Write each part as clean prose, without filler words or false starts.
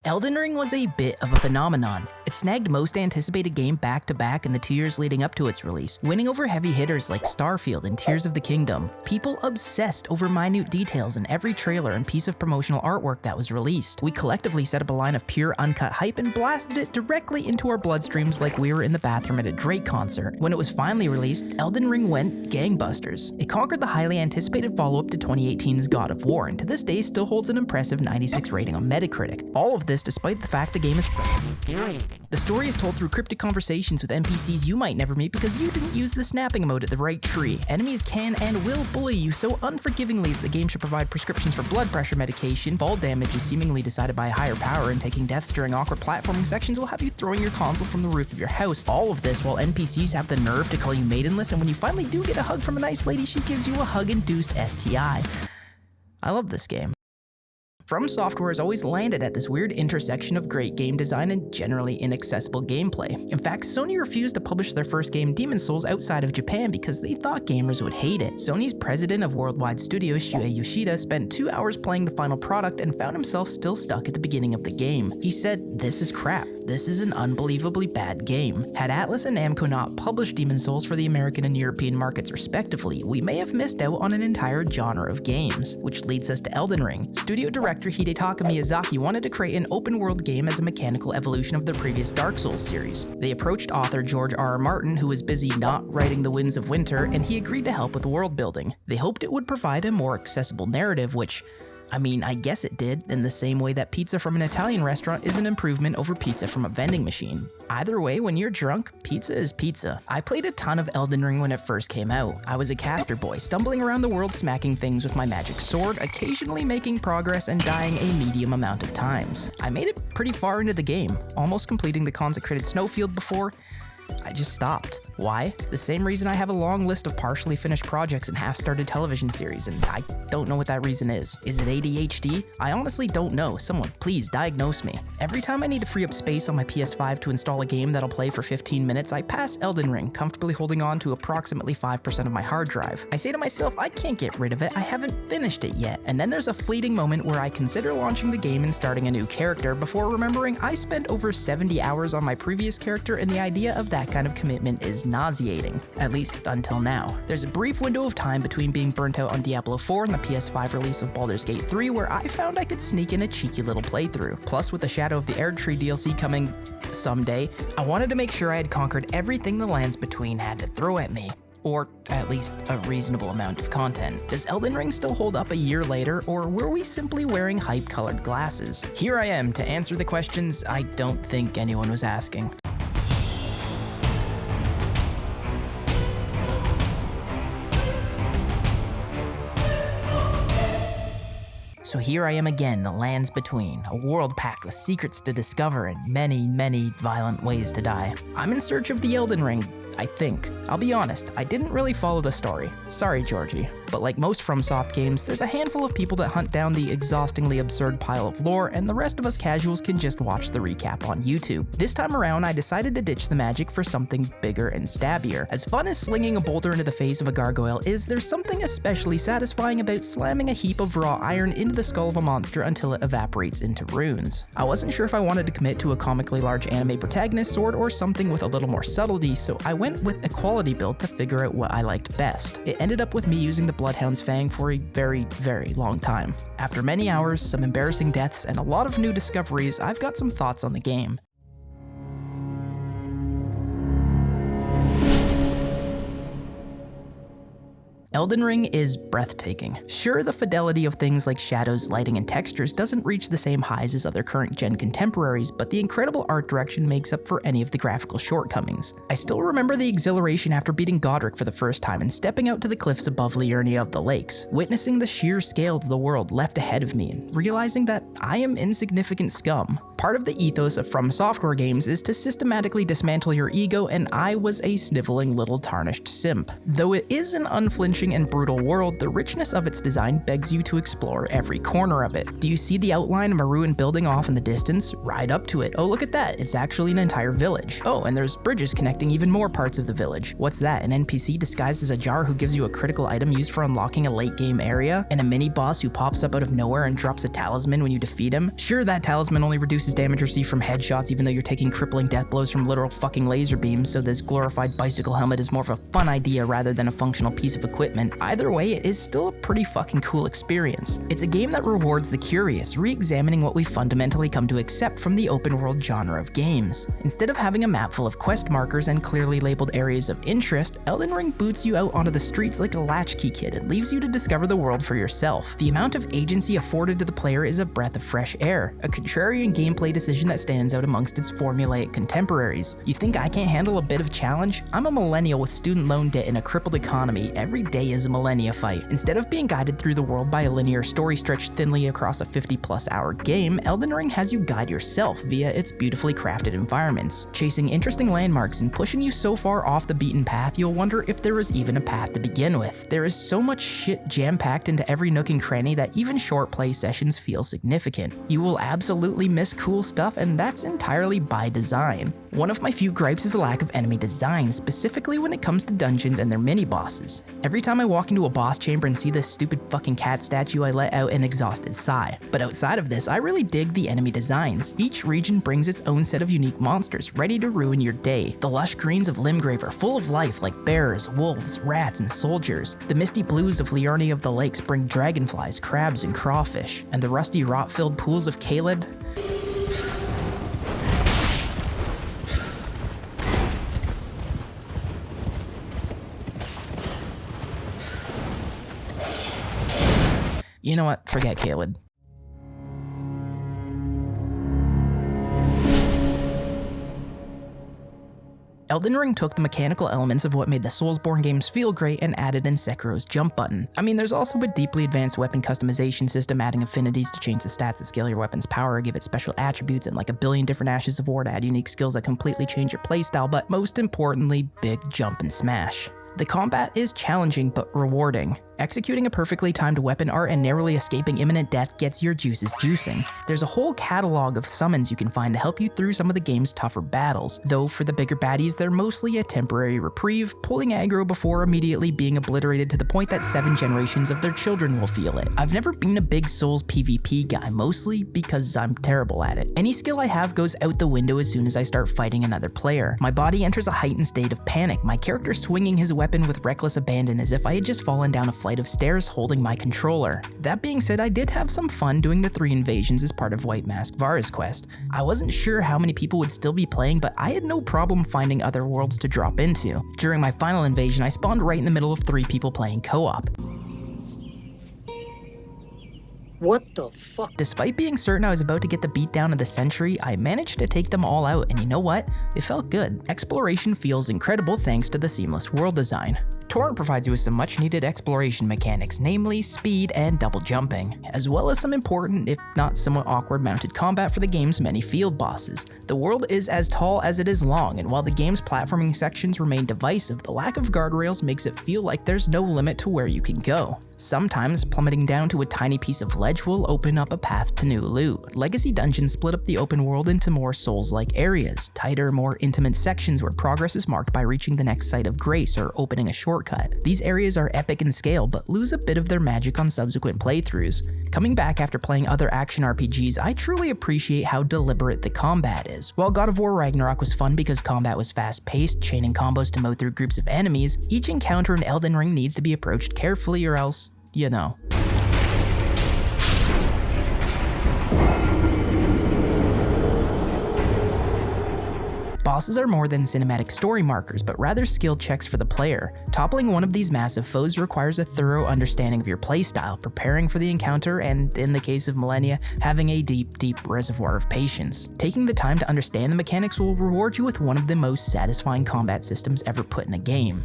Elden Ring was a bit of a phenomenon. It snagged most anticipated game back-to-back in the 2 years leading up to its release, winning over heavy hitters like Starfield and Tears of the Kingdom. People obsessed over minute details in every trailer and piece of promotional artwork that was released. We collectively set up a line of pure uncut hype and blasted it directly into our bloodstreams like we were in the bathroom at a Drake concert. When it was finally released, Elden Ring went gangbusters. It conquered the highly anticipated follow-up to 2018's God of War, and to this day still holds an impressive 96 rating on Metacritic. All of this despite the fact the game is infuriating. The story is told through cryptic conversations with NPCs you might never meet because you didn't use the snapping emote at the right tree. Enemies can and will bully you so unforgivingly that the game should provide prescriptions for blood pressure medication, fall damage is seemingly decided by a higher power, and taking deaths during awkward platforming sections will have you throwing your console from the roof of your house. All of this while NPCs have the nerve to call you maidenless, and when you finally do get a hug from a nice lady, she gives you a hug-induced STI. I love this game. From Software has always landed at this weird intersection of great game design and generally inaccessible gameplay. In fact, Sony refused to publish their first game, Demon's Souls, outside of Japan because they thought gamers would hate it. Sony's president of Worldwide Studios, Shuei Yoshida, spent 2 hours playing the final product and found himself still stuck at the beginning of the game. He said, "This is crap. This is an unbelievably bad game." Had Atlus and Namco not published Demon's Souls for the American and European markets respectively, we may have missed out on an entire genre of games. Which leads us to Elden Ring. Studio director Hidetaka Miyazaki wanted to create an open-world game as a mechanical evolution of their previous Dark Souls series. They approached author George R.R. Martin, who was busy not writing The Winds of Winter, and he agreed to help with world building. They hoped it would provide a more accessible narrative, which, I guess it did, in the same way that pizza from an Italian restaurant is an improvement over pizza from a vending machine. Either way, when you're drunk, pizza is pizza. I played a ton of Elden Ring when it first came out. I was a caster boy, stumbling around the world smacking things with my magic sword, occasionally making progress and dying a medium amount of times. I made it pretty far into the game, almost completing the consecrated snowfield before I just stopped. Why? The same reason I have a long list of partially finished projects and half-started television series, and I don't know what that reason is. Is it ADHD? I honestly don't know. Someone, please diagnose me. Every time I need to free up space on my PS5 to install a game that'll play for 15 minutes, I pass Elden Ring, comfortably holding on to approximately 5% of my hard drive. I say to myself, I can't get rid of it, I haven't finished it yet. And then there's a fleeting moment where I consider launching the game and starting a new character before remembering I spent over 70 hours on my previous character, and the idea of that kind of commitment is nauseating, at least until now. There's a brief window of time between being burnt out on Diablo 4 and the PS5 release of Baldur's Gate 3 where I found I could sneak in a cheeky little playthrough. Plus, with the Shadow of the Erdtree DLC coming someday, I wanted to make sure I had conquered everything the lands between had to throw at me. Or at least a reasonable amount of content. Does Elden Ring still hold up a year later, or were we simply wearing hype-colored glasses? Here I am to answer the questions I don't think anyone was asking. So here I am again, the lands between, a world packed with secrets to discover and many, many violent ways to die. I'm in search of the Elden Ring, I think. I'll be honest, I didn't really follow the story. Sorry, Georgie. But like most FromSoft games, there's a handful of people that hunt down the exhaustingly absurd pile of lore, and the rest of us casuals can just watch the recap on YouTube. This time around, I decided to ditch the magic for something bigger and stabbier. As fun as slinging a boulder into the face of a gargoyle is, there's something especially satisfying about slamming a heap of raw iron into the skull of a monster until it evaporates into runes. I wasn't sure if I wanted to commit to a comically large anime protagonist sword or something with a little more subtlety, so I went with a quality build to figure out what I liked best. It ended up with me using the Bloodhound's Fang for a very, very long time. After many hours, some embarrassing deaths, and a lot of new discoveries, I've got some thoughts on the game. Elden Ring is breathtaking. Sure, the fidelity of things like shadows, lighting, and textures doesn't reach the same highs as other current-gen contemporaries, but the incredible art direction makes up for any of the graphical shortcomings. I still remember the exhilaration after beating Godric for the first time and stepping out to the cliffs above Liurnia of the Lakes, witnessing the sheer scale of the world left ahead of me, and realizing that I am insignificant scum. Part of the ethos of From Software games is to systematically dismantle your ego, and I was a sniveling little tarnished simp. Though it is an unflinching crushing and brutal world, the richness of its design begs you to explore every corner of it. Do you see the outline of a ruined building off in the distance? Ride up to it. Oh, look at that. It's actually an entire village. Oh, and there's bridges connecting even more parts of the village. What's that? An NPC disguised as a jar who gives you a critical item used for unlocking a late game area? And a mini boss who pops up out of nowhere and drops a talisman when you defeat him? Sure, that talisman only reduces damage received from headshots even though you're taking crippling death blows from literal fucking laser beams, so this glorified bicycle helmet is more of a fun idea rather than a functional piece of equipment. Either way, it is still a pretty fucking cool experience. It's a game that rewards the curious, re-examining what we fundamentally come to accept from the open world genre of games. Instead of having a map full of quest markers and clearly labeled areas of interest, Elden Ring boots you out onto the streets like a latchkey kid and leaves you to discover the world for yourself. The amount of agency afforded to the player is a breath of fresh air, a contrarian gameplay decision that stands out amongst its formulaic contemporaries. You think I can't handle a bit of challenge? I'm a millennial with student loan debt and a crippled economy. Every day is a millennia fight. Instead of being guided through the world by a linear story stretched thinly across a 50+ hour game, Elden Ring has you guide yourself via its beautifully crafted environments, chasing interesting landmarks and pushing you so far off the beaten path you'll wonder if there was even a path to begin with. There is so much shit jam-packed into every nook and cranny that even short play sessions feel significant. You will absolutely miss cool stuff, and that's entirely by design. One of my few gripes is a lack of enemy design, specifically when it comes to dungeons and their mini-bosses. Every time I walk into a boss chamber and see this stupid fucking cat statue, I let out an exhausted sigh. But outside of this, I really dig the enemy designs. Each region brings its own set of unique monsters, ready to ruin your day. The lush greens of Limgrave are full of life, like bears, wolves, rats, and soldiers. The misty blues of Liurni of the Lakes bring dragonflies, crabs, and crawfish. And the rusty rot-filled pools of Caelid? You know what? Forget Caelid. Elden Ring took the mechanical elements of what made the Soulsborne games feel great and added in Sekiro's jump button. I mean, there's also a deeply advanced weapon customization system, adding affinities to change the stats that scale your weapon's power, give it special attributes, and like a billion different Ashes of War to add unique skills that completely change your playstyle, but most importantly, big jump and smash. The combat is challenging but rewarding. Executing a perfectly timed weapon art and narrowly escaping imminent death gets your juices juicing. There's a whole catalog of summons you can find to help you through some of the game's tougher battles, though for the bigger baddies they're mostly a temporary reprieve, pulling aggro before immediately being obliterated to the point that 7 generations of their children will feel it. I've never been a big Souls PvP guy, mostly because I'm terrible at it. Any skill I have goes out the window as soon as I start fighting another player. My body enters a heightened state of panic, my character swinging his weapon with reckless abandon as if I had just fallen down a flight of stairs holding my controller. That being said, I did have some fun doing the 3 invasions as part of White Mask Vara's quest. I wasn't sure how many people would still be playing, but I had no problem finding other worlds to drop into. During my final invasion, I spawned right in the middle of 3 people playing co-op. What the fuck? Despite being certain I was about to get the beatdown of the century, I managed to take them all out, and you know what? It felt good. Exploration feels incredible thanks to the seamless world design. Torrent provides you with some much needed exploration mechanics, namely speed and double jumping, as well as some important, if not somewhat awkward, mounted combat for the game's many field bosses. The world is as tall as it is long, and while the game's platforming sections remain divisive, the lack of guardrails makes it feel like there's no limit to where you can go. Sometimes, plummeting down to a tiny piece of ledge will open up a path to new loot. Legacy dungeons split up the open world into more Souls-like areas, tighter, more intimate sections where progress is marked by reaching the next site of grace or opening a shortcut. These areas are epic in scale, but lose a bit of their magic on subsequent playthroughs. Coming back after playing other action RPGs, I truly appreciate how deliberate the combat is. While God of War Ragnarok was fun because combat was fast-paced, chaining combos to mow through groups of enemies, each encounter in Elden Ring needs to be approached carefully or else, you know. Bosses are more than cinematic story markers, but rather skill checks for the player. Toppling one of these massive foes requires a thorough understanding of your playstyle, preparing for the encounter, and in the case of Millennia, having a deep reservoir of patience. Taking the time to understand the mechanics will reward you with one of the most satisfying combat systems ever put in a game.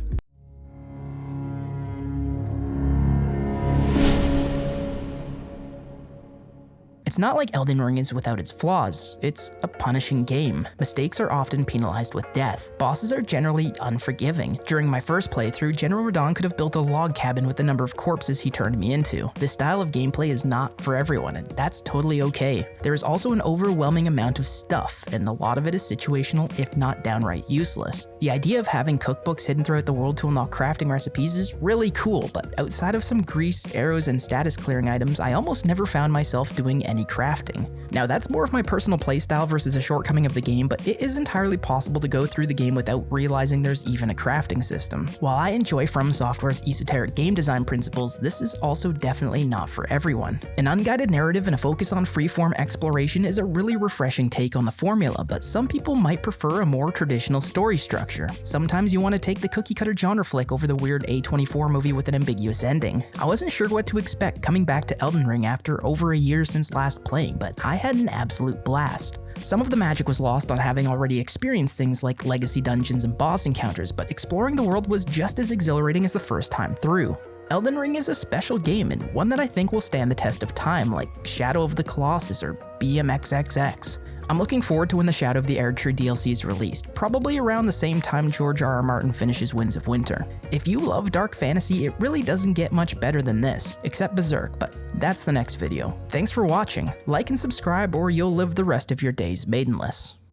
It's not like Elden Ring is without its flaws, it's a punishing game. Mistakes are often penalized with death. Bosses are generally unforgiving. During my first playthrough, General Radahn could have built a log cabin with the number of corpses he turned me into. This style of gameplay is not for everyone, and that's totally okay. There is also an overwhelming amount of stuff, and a lot of it is situational, if not downright useless. The idea of having cookbooks hidden throughout the world to unlock crafting recipes is really cool, but outside of some grease, arrows, and status clearing items, I almost never found myself doing any crafting. Now that's more of my personal playstyle versus a shortcoming of the game, but it is entirely possible to go through the game without realizing there's even a crafting system. While I enjoy From Software's esoteric game design principles, this is also definitely not for everyone. An unguided narrative and a focus on freeform exploration is a really refreshing take on the formula, but some people might prefer a more traditional story structure. Sometimes you want to take the cookie-cutter genre flick over the weird A24 movie with an ambiguous ending. I wasn't sure what to expect coming back to Elden Ring after over a year since last playing, but I had an absolute blast. Some of the magic was lost on having already experienced things like legacy dungeons and boss encounters, but exploring the world was just as exhilarating as the first time through. Elden Ring is a special game and one that I think will stand the test of time, like Shadow of the Colossus or BMXXX. I'm looking forward to when the Shadow of the Erdtree DLC is released, probably around the same time George R.R. Martin finishes Winds of Winter. If you love dark fantasy, it really doesn't get much better than this, except Berserk, but that's the next video. Thanks for watching, like and subscribe or you'll live the rest of your days maidenless.